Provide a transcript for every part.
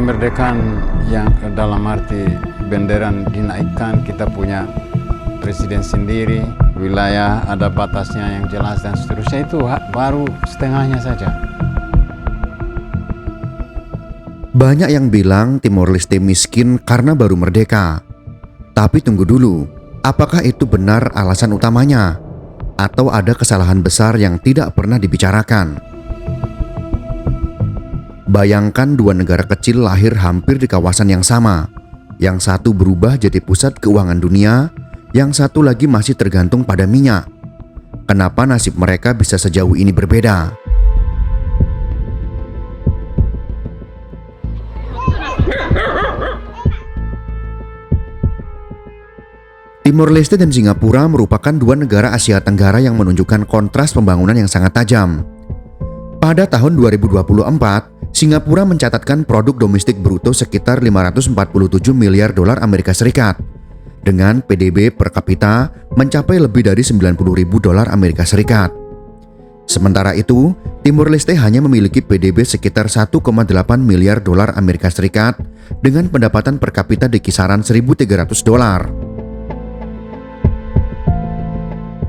kemerdekaan yang dalam arti benderan dinaikkan, kita punya presiden sendiri, wilayah ada batasnya yang jelas dan seterusnya, itu baru setengahnya saja. Banyak yang bilang Timor Leste miskin karena baru merdeka. Tapi tunggu dulu, apakah itu benar alasan utamanya? Atau ada kesalahan besar yang tidak pernah dibicarakan? Bayangkan dua negara kecil lahir hampir di kawasan yang sama. Yang satu berubah jadi pusat keuangan dunia, yang satu lagi masih tergantung pada minyak. Kenapa nasib mereka bisa sejauh ini berbeda? Timor Leste dan Singapura merupakan dua negara Asia Tenggara yang menunjukkan kontras pembangunan yang sangat tajam. Pada tahun 2024, Singapura mencatatkan produk domestik bruto sekitar 547 miliar dolar Amerika Serikat dengan PDB per kapita mencapai lebih dari 90 ribu dolar Amerika Serikat. Sementara itu, Timor Leste hanya memiliki PDB sekitar 1,8 miliar dolar Amerika Serikat dengan pendapatan per kapita di kisaran 1.300 dolar.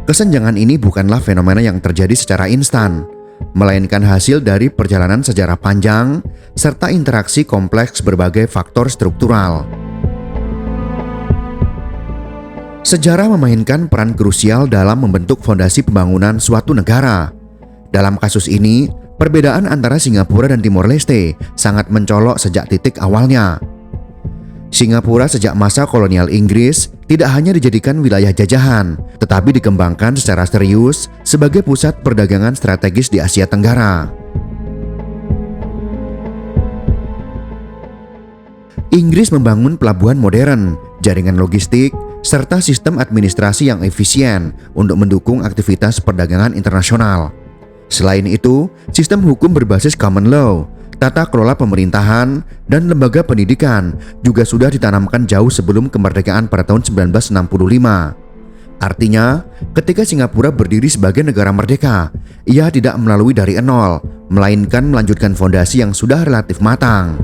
Kesenjangan ini bukanlah fenomena yang terjadi secara instan, melainkan hasil dari perjalanan sejarah panjang serta interaksi kompleks berbagai faktor struktural. Sejarah memainkan peran krusial dalam membentuk fondasi pembangunan suatu negara. Dalam kasus ini, perbedaan antara Singapura dan Timor Leste sangat mencolok sejak titik awalnya. Singapura sejak masa kolonial Inggris tidak hanya dijadikan wilayah jajahan, tetapi dikembangkan secara serius sebagai pusat perdagangan strategis di Asia Tenggara. Inggris membangun pelabuhan modern, jaringan logistik, serta sistem administrasi yang efisien untuk mendukung aktivitas perdagangan internasional. Selain itu, sistem hukum berbasis common law, tata kelola pemerintahan, dan lembaga pendidikan juga sudah ditanamkan jauh sebelum kemerdekaan pada tahun 1965. Artinya, ketika Singapura berdiri sebagai negara merdeka, ia tidak melalui dari nol, melainkan melanjutkan fondasi yang sudah relatif matang.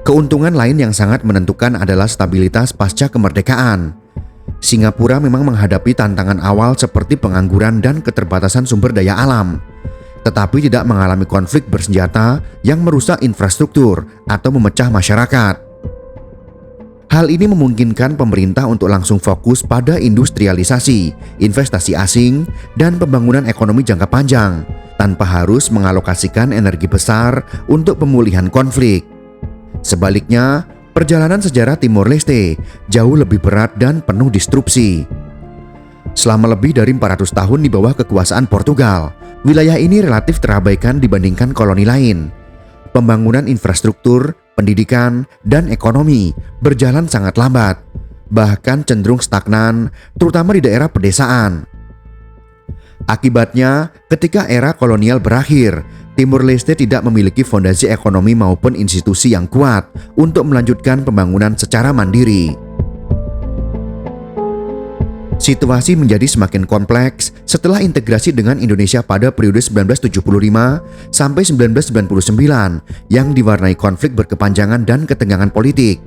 Keuntungan lain yang sangat menentukan adalah stabilitas pasca kemerdekaan. Singapura memang menghadapi tantangan awal seperti pengangguran dan keterbatasan sumber daya alam, tetapi tidak mengalami konflik bersenjata yang merusak infrastruktur atau memecah masyarakat. Hal ini memungkinkan pemerintah untuk langsung fokus pada industrialisasi, investasi asing, dan pembangunan ekonomi jangka panjang, tanpa harus mengalokasikan energi besar untuk pemulihan konflik. Sebaliknya, perjalanan sejarah Timor Leste jauh lebih berat dan penuh disrupsi. Selama lebih dari 400 tahun di bawah kekuasaan Portugal, wilayah ini relatif terabaikan dibandingkan koloni lain. Pembangunan infrastruktur, pendidikan, dan ekonomi berjalan sangat lambat, bahkan cenderung stagnan, terutama di daerah pedesaan. Akibatnya, ketika era kolonial berakhir, Timor Leste tidak memiliki fondasi ekonomi maupun institusi yang kuat untuk melanjutkan pembangunan secara mandiri. Situasi menjadi semakin kompleks setelah integrasi dengan Indonesia pada periode 1975 sampai 1999 yang diwarnai konflik berkepanjangan dan ketegangan politik.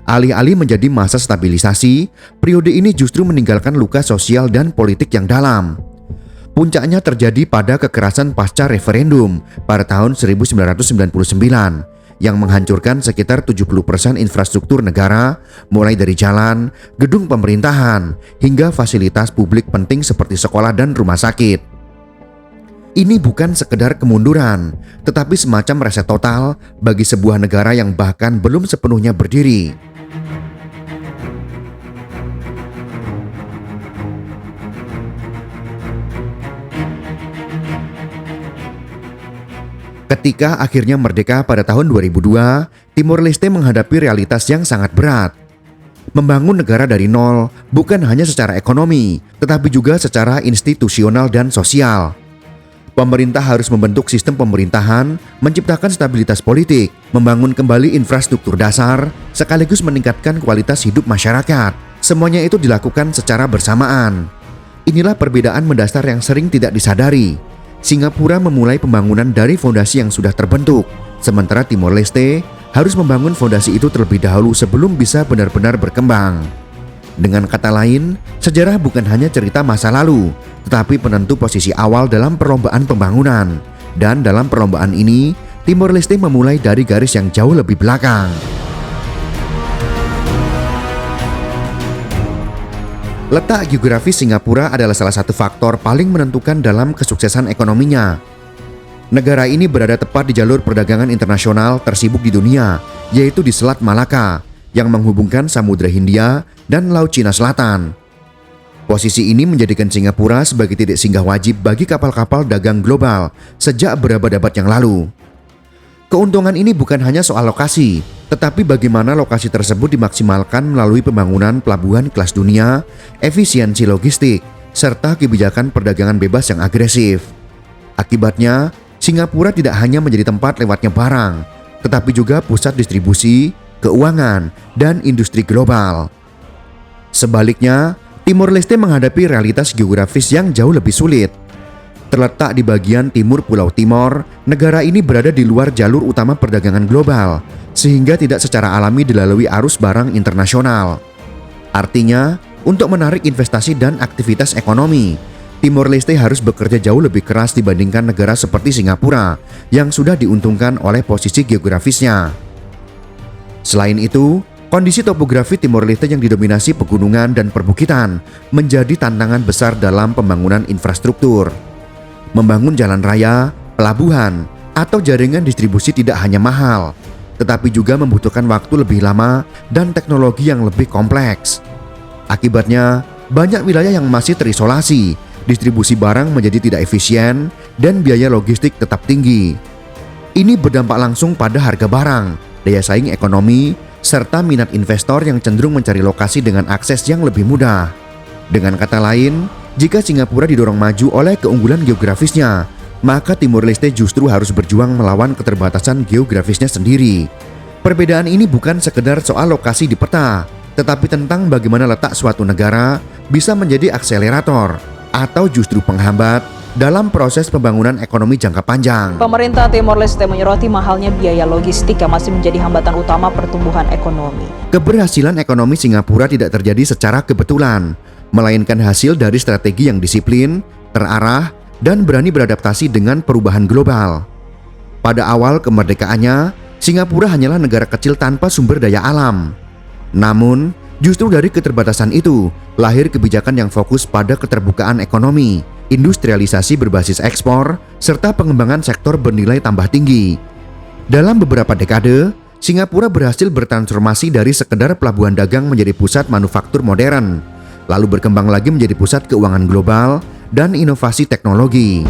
Alih-alih menjadi masa stabilisasi, periode ini justru meninggalkan luka sosial dan politik yang dalam. Puncaknya terjadi pada kekerasan pasca referendum pada tahun 1999 yang menghancurkan sekitar 70% infrastruktur negara, mulai dari jalan, gedung pemerintahan, hingga fasilitas publik penting seperti sekolah dan rumah sakit. Ini bukan sekedar kemunduran, tetapi semacam reset total bagi sebuah negara yang bahkan belum sepenuhnya berdiri. Ketika akhirnya merdeka pada tahun 2002, Timor Leste menghadapi realitas yang sangat berat. Membangun negara dari nol bukan hanya secara ekonomi, tetapi juga secara institusional dan sosial. Pemerintah harus membentuk sistem pemerintahan, menciptakan stabilitas politik, membangun kembali infrastruktur dasar, sekaligus meningkatkan kualitas hidup masyarakat. Semuanya itu dilakukan secara bersamaan. Inilah perbedaan mendasar yang sering tidak disadari. Singapura memulai pembangunan dari fondasi yang sudah terbentuk, sementara Timor Leste harus membangun fondasi itu terlebih dahulu sebelum bisa benar-benar berkembang. Dengan kata lain, sejarah bukan hanya cerita masa lalu, tetapi penentu posisi awal dalam perlombaan pembangunan. Dan dalam perlombaan ini, Timor Leste memulai dari garis yang jauh lebih belakang. Letak geografis Singapura adalah salah satu faktor paling menentukan dalam kesuksesan ekonominya. Negara ini berada tepat di jalur perdagangan internasional tersibuk di dunia, yaitu di Selat Malaka, yang menghubungkan Samudra Hindia dan Laut Cina Selatan. Posisi ini menjadikan Singapura sebagai titik singgah wajib bagi kapal-kapal dagang global sejak berabad-abad yang lalu. Keuntungan ini bukan hanya soal lokasi, tetapi bagaimana lokasi tersebut dimaksimalkan melalui pembangunan pelabuhan kelas dunia, efisiensi logistik, serta kebijakan perdagangan bebas yang agresif. Akibatnya, Singapura tidak hanya menjadi tempat lewatnya barang, tetapi juga pusat distribusi, keuangan, dan industri global. Sebaliknya, Timor Leste menghadapi realitas geografis yang jauh lebih sulit. Terletak di bagian timur Pulau Timor, negara ini berada di luar jalur utama perdagangan global, sehingga tidak secara alami dilalui arus barang internasional. Artinya, untuk menarik investasi dan aktivitas ekonomi, Timor Leste harus bekerja jauh lebih keras dibandingkan negara seperti Singapura yang sudah diuntungkan oleh posisi geografisnya. Selain itu, kondisi topografi Timor Leste yang didominasi pegunungan dan perbukitan menjadi tantangan besar dalam pembangunan infrastruktur. Membangun jalan raya, pelabuhan, atau jaringan distribusi tidak hanya mahal, tetapi juga membutuhkan waktu lebih lama dan teknologi yang lebih kompleks. Akibatnya, banyak wilayah yang masih terisolasi, distribusi barang menjadi tidak efisien, dan biaya logistik tetap tinggi. Ini berdampak langsung pada harga barang, daya saing ekonomi, serta minat investor yang cenderung mencari lokasi dengan akses yang lebih mudah. Dengan kata lain, jika Singapura didorong maju oleh keunggulan geografisnya, maka Timor Leste justru harus berjuang melawan keterbatasan geografisnya sendiri. Perbedaan ini bukan sekedar soal lokasi di peta, tetapi tentang bagaimana letak suatu negara bisa menjadi akselerator atau justru penghambat dalam proses pembangunan ekonomi jangka panjang. Pemerintah Timor Leste menyoroti mahalnya biaya logistik yang masih menjadi hambatan utama pertumbuhan ekonomi. Keberhasilan ekonomi Singapura tidak terjadi secara kebetulan, melainkan hasil dari strategi yang disiplin, terarah, dan berani beradaptasi dengan perubahan global. Pada awal kemerdekaannya, Singapura hanyalah negara kecil tanpa sumber daya alam. Namun, justru dari keterbatasan itu, lahir kebijakan yang fokus pada keterbukaan ekonomi, industrialisasi berbasis ekspor, serta pengembangan sektor bernilai tambah tinggi. Dalam beberapa dekade, Singapura berhasil bertransformasi dari sekedar pelabuhan dagang menjadi pusat manufaktur modern, lalu berkembang lagi menjadi pusat keuangan global dan inovasi teknologi.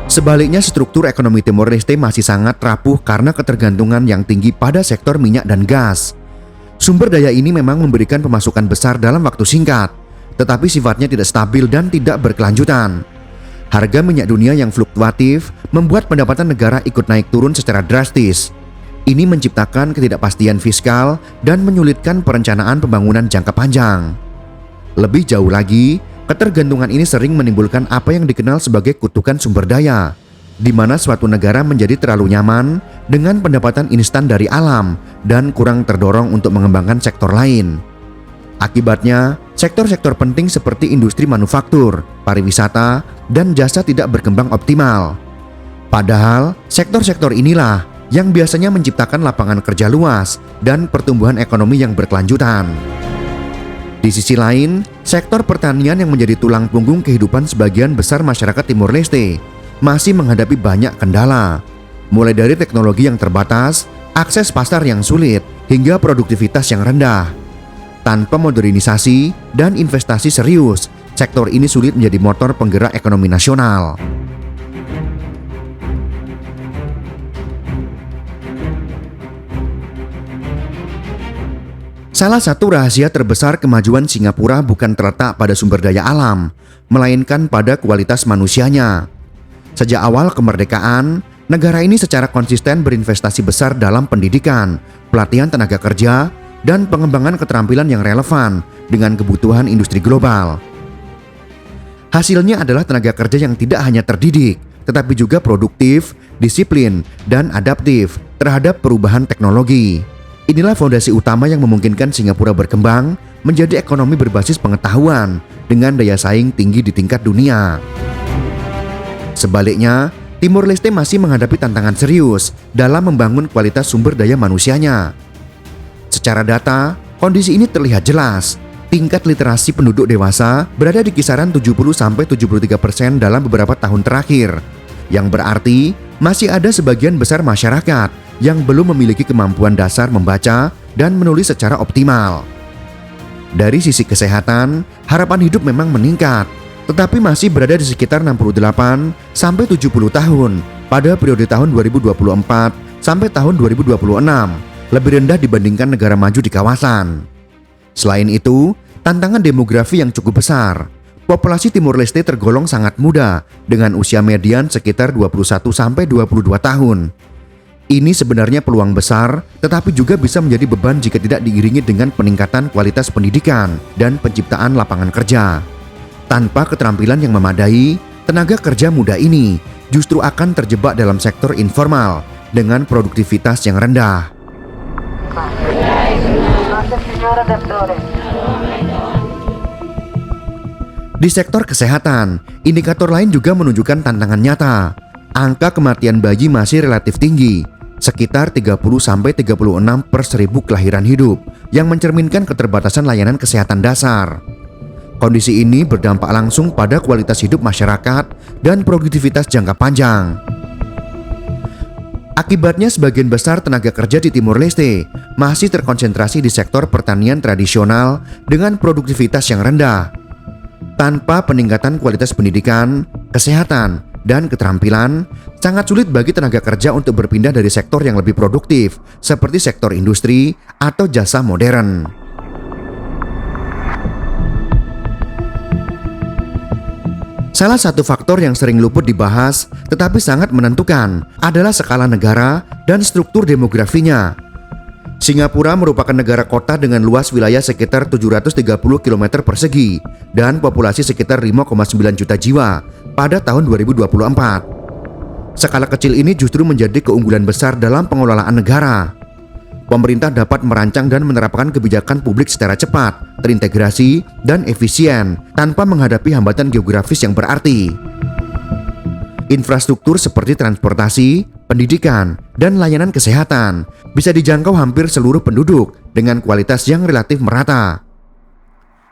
Sebaliknya, struktur ekonomi Timor Leste masih sangat rapuh karena ketergantungan yang tinggi pada sektor minyak dan gas. Sumber daya ini memang memberikan pemasukan besar dalam waktu singkat, tetapi sifatnya tidak stabil dan tidak berkelanjutan. Harga minyak dunia yang fluktuatif membuat pendapatan negara ikut naik turun secara drastis. Ini menciptakan ketidakpastian fiskal dan menyulitkan perencanaan pembangunan jangka panjang. Lebih jauh lagi, ketergantungan ini sering menimbulkan apa yang dikenal sebagai kutukan sumber daya, di mana suatu negara menjadi terlalu nyaman dengan pendapatan instan dari alam dan kurang terdorong untuk mengembangkan sektor lain. Akibatnya, sektor-sektor penting seperti industri manufaktur, pariwisata, dan jasa tidak berkembang optimal. Padahal, sektor-sektor inilah yang biasanya menciptakan lapangan kerja luas dan pertumbuhan ekonomi yang berkelanjutan. Di sisi lain, sektor pertanian yang menjadi tulang punggung kehidupan sebagian besar masyarakat Timor Leste masih menghadapi banyak kendala, mulai dari teknologi yang terbatas, akses pasar yang sulit, hingga produktivitas yang rendah. Tanpa modernisasi dan investasi serius, sektor ini sulit menjadi motor penggerak ekonomi nasional. Salah satu rahasia terbesar kemajuan Singapura bukan terletak pada sumber daya alam, melainkan pada kualitas manusianya. Sejak awal kemerdekaan, negara ini secara konsisten berinvestasi besar dalam pendidikan, pelatihan tenaga kerja, dan pengembangan keterampilan yang relevan dengan kebutuhan industri global. Hasilnya adalah tenaga kerja yang tidak hanya terdidik, tetapi juga produktif, disiplin, dan adaptif terhadap perubahan teknologi. Inilah fondasi utama yang memungkinkan Singapura berkembang menjadi ekonomi berbasis pengetahuan dengan daya saing tinggi di tingkat dunia. Sebaliknya, Timor Leste masih menghadapi tantangan serius dalam membangun kualitas sumber daya manusianya. Secara data, kondisi ini terlihat jelas. Tingkat literasi penduduk dewasa berada di kisaran 70-73% dalam beberapa tahun terakhir, yang berarti masih ada sebagian besar masyarakat yang belum memiliki kemampuan dasar membaca dan menulis secara optimal. Dari sisi kesehatan, harapan hidup memang meningkat, tetapi masih berada di sekitar 68-70 tahun pada periode tahun 2024 sampai tahun 2026, lebih rendah dibandingkan negara maju di kawasan. Selain itu, tantangan demografi yang cukup besar. Populasi Timor Leste tergolong sangat muda dengan usia median sekitar 21-22 tahun. Ini sebenarnya peluang besar, tetapi juga bisa menjadi beban jika tidak diiringi dengan peningkatan kualitas pendidikan dan penciptaan lapangan kerja. Tanpa keterampilan yang memadai, tenaga kerja muda ini justru akan terjebak dalam sektor informal dengan produktivitas yang rendah. Di sektor kesehatan, indikator lain juga menunjukkan tantangan nyata. Angka kematian bayi masih relatif tinggi, sekitar 30-36 per 1000 kelahiran hidup, yang mencerminkan keterbatasan layanan kesehatan dasar. Kondisi ini berdampak langsung pada kualitas hidup masyarakat dan produktivitas jangka panjang. Akibatnya sebagian besar tenaga kerja di Timor Leste masih terkonsentrasi di sektor pertanian tradisional dengan produktivitas yang rendah. Tanpa peningkatan kualitas pendidikan, kesehatan, dan keterampilan, sangat sulit bagi tenaga kerja untuk berpindah dari sektor yang lebih produktif seperti sektor industri atau jasa modern. Salah satu faktor yang sering luput dibahas tetapi sangat menentukan adalah skala negara dan struktur demografinya. Singapura merupakan negara kota dengan luas wilayah sekitar 730 km persegi dan populasi sekitar 5,9 juta jiwa pada tahun 2024. Skala kecil ini justru menjadi keunggulan besar dalam pengelolaan negara. Pemerintah dapat merancang dan menerapkan kebijakan publik secara cepat, terintegrasi, dan efisien tanpa menghadapi hambatan geografis yang berarti. Infrastruktur seperti transportasi, pendidikan, dan layanan kesehatan bisa dijangkau hampir seluruh penduduk dengan kualitas yang relatif merata.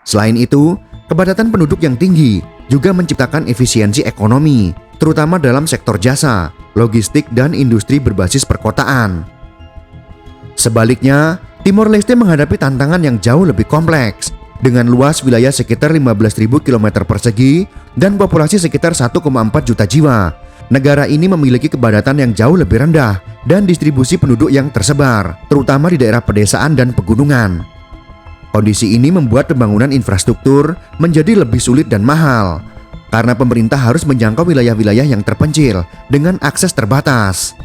Selain itu, kepadatan penduduk yang tinggi juga menciptakan efisiensi ekonomi, terutama dalam sektor jasa, logistik, dan industri berbasis perkotaan. Sebaliknya, Timor Leste menghadapi tantangan yang jauh lebih kompleks. Dengan luas wilayah sekitar 15.000 km persegi dan populasi sekitar 1,4 juta jiwa, negara ini memiliki kepadatan yang jauh lebih rendah dan distribusi penduduk yang tersebar, terutama di daerah pedesaan dan pegunungan. Kondisi ini membuat pembangunan infrastruktur menjadi lebih sulit dan mahal, karena pemerintah harus menjangkau wilayah-wilayah yang terpencil dengan akses terbatas.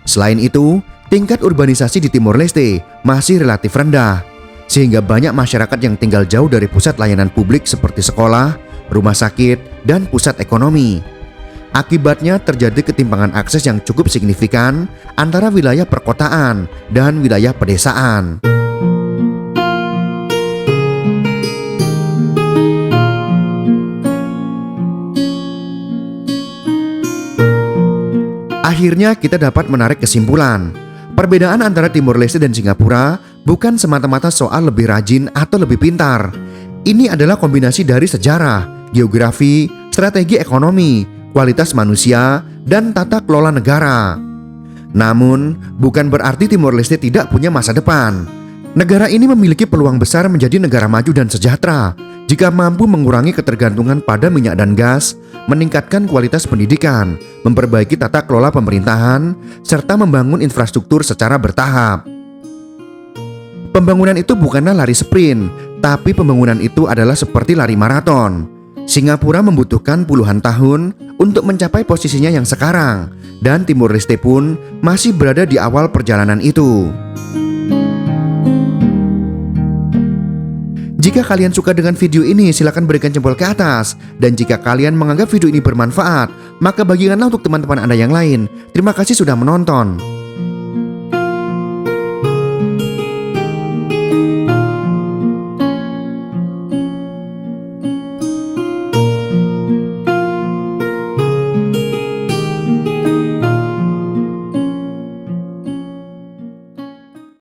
Selain itu, tingkat urbanisasi di Timor Leste masih relatif rendah, sehingga banyak masyarakat yang tinggal jauh dari pusat layanan publik seperti sekolah, rumah sakit, dan pusat ekonomi. Akibatnya terjadi ketimpangan akses yang cukup signifikan antara wilayah perkotaan dan wilayah pedesaan. Akhirnya kita dapat menarik kesimpulan. Perbedaan antara Timor Leste dan Singapura bukan semata-mata soal lebih rajin atau lebih pintar. Ini adalah kombinasi dari sejarah, geografi, strategi ekonomi, kualitas manusia, dan tata kelola negara. Namun, bukan berarti Timor Leste tidak punya masa depan. Negara ini memiliki peluang besar menjadi negara maju dan sejahtera jika mampu mengurangi ketergantungan pada minyak dan gas, meningkatkan kualitas pendidikan, memperbaiki tata kelola pemerintahan, serta membangun infrastruktur secara bertahap. Pembangunan itu bukanlah lari sprint, tapi pembangunan itu adalah seperti lari maraton. Singapura membutuhkan puluhan tahun untuk mencapai posisinya yang sekarang, dan Timor Leste pun masih berada di awal perjalanan itu. Jika kalian suka dengan video ini, silakan berikan jempol ke atas. Dan jika kalian menganggap video ini bermanfaat, maka bagikanlah untuk teman-teman Anda yang lain. Terima kasih sudah menonton.